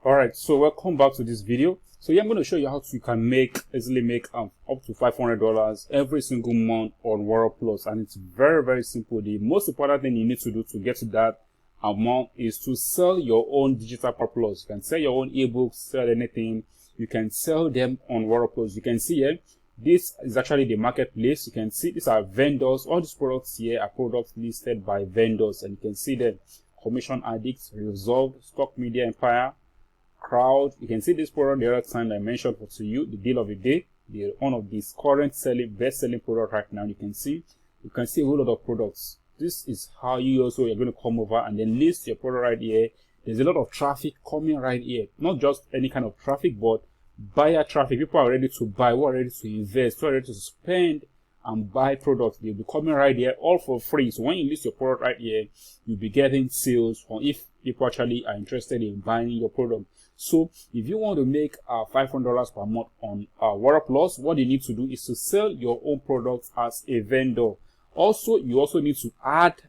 All right, so welcome back to this video. So yeah, I'm going to show you how you can easily make up to $500 every single month on WarriorPlus, and it's very simple. The most important thing you need to do to get to that amount is to sell your own digital plus. You can sell your own ebooks, sell anything. You can sell them on WarriorPlus. You can see here, this is actually the marketplace. You can see these are vendors. All these products here are products listed by vendors, and you can see them: Commission Addicts, Resolved, Stock Media Empire, Crowd. You can see this product the other time I mentioned to you, the deal of the day, one of these current best selling product right now. You can see a whole lot of products. This is how you also are going to come over and then list your product right here. There's a lot of traffic coming right here, not just any kind of traffic, but buyer traffic. People are ready to buy, who are ready to invest, who are ready to spend and buy products. They'll be coming right here all for free. So when you list your product right here, you'll be getting sales, or if people actually are interested in buying your product. So if you want to make $500 per month on WarriorPlus, what you need to do is to sell your own products as a vendor. Also, you also need to add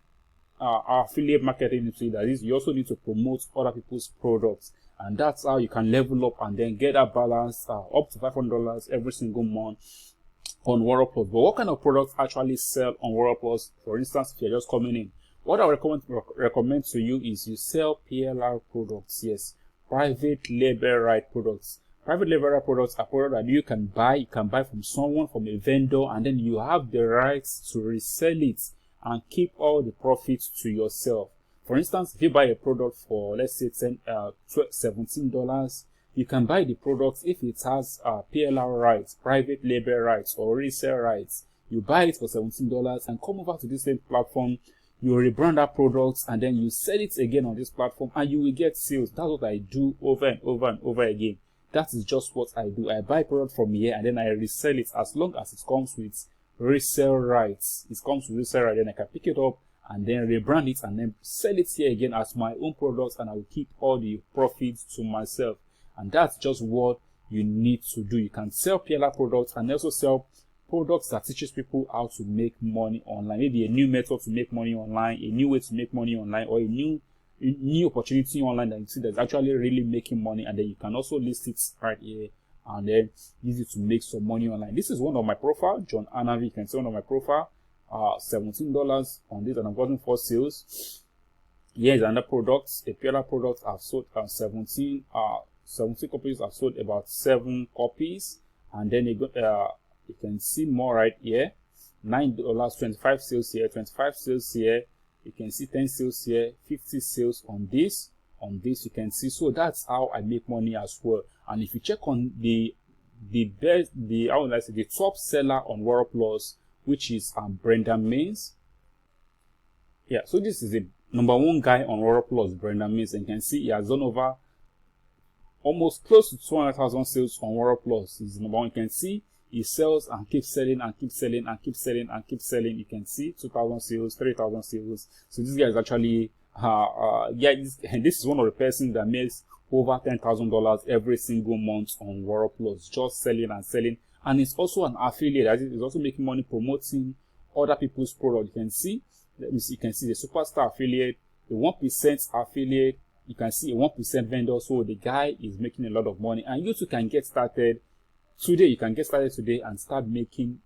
affiliate marketing into it. That is, you also need to promote other people's products, and that's how you can level up and then get that balance up to $500 every single month on WarriorPlus. But what kind of products actually sell on WarriorPlus? For instance, if you're just coming in, what I recommend to you is you sell PLR products. Yes, private label right products. Private label right products are products that you can buy. You can buy from someone, from a vendor, and then you have the rights to resell it and keep all the profits to yourself. For instance, if you buy a product for, let's say, $17, you can buy the product if it has PLR rights, private label rights, or resale rights. You buy it for $17 and come over to this same platform. You rebrand that product and then you sell it again on this platform, and you will get sales. That's what I do over and over again. That is just what I do. I buy product from here and then I resell it, as long as it comes with resale rights. It comes with resale rights, then I can pick it up and then rebrand it and then sell it here again as my own product, and I will keep all the profits to myself. And that's just what you need to do. You can sell PLR products and also sell products that teaches people how to make money online. Maybe a new method to make money online, a new way to make money online, or a new opportunity online that you see that's actually really making money, and then you can also list it right here and then use it to make some money online. This is one of my profile, John Anavi. You can see one of my profile, $17 on this, and I've gotten 4 sales. Here's another product, a PLR product. I've sold 17 copies. I've sold about 7 copies, and then you can see more right here. $9, 25 sales here, 25 sales here. You can see 10 sales here, 50 sales on this. You can see. So that's how I make money as well. And if you check on the top seller on WarriorPlus, which is Brendan Mains. Yeah, so this is the #1 guy on WarriorPlus, Brendan Mains, and you can see he has done over almost close to 200,000 sales on WarriorPlus. He's #1. You can see he sells and keeps selling and keeps selling and keeps selling and keeps selling. You can see 2,000 sales, 3,000 sales. So this guy is actually, this is one of the persons that makes over $10,000 every single month on WarriorPlus, just selling and selling. And it's also an affiliate. He's also making money promoting other people's products. You can see the superstar affiliate, the 1% affiliate. You can see a 1% vendor. So the guy is making a lot of money, and you too can get started today. You can get started today and start making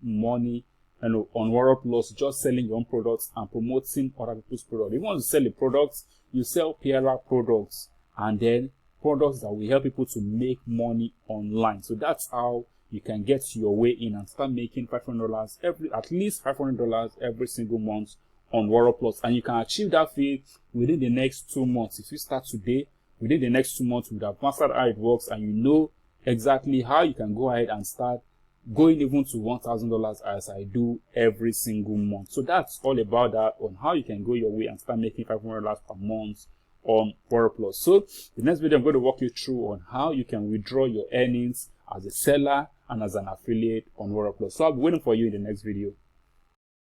money on WarriorPlus, just selling your own products and promoting other people's products. If you want to sell the products, you sell PLR products, and then products that will help people to make money online. So that's how you can get your way in and start making $500 at least $500 every single month on WarriorPlus. And you can achieve that feat within the next 2 months. If you start today, within the next 2 months, you would have mastered how it works, and you know exactly how you can go ahead and start going even to $1,000 as I do every single month. So that's all about that, on how you can go your way and start making $500 per month on WarriorPlus. So the next video, I'm going to walk you through on how you can withdraw your earnings as a seller and as an affiliate on WarriorPlus. So I'll be waiting for you in the next video.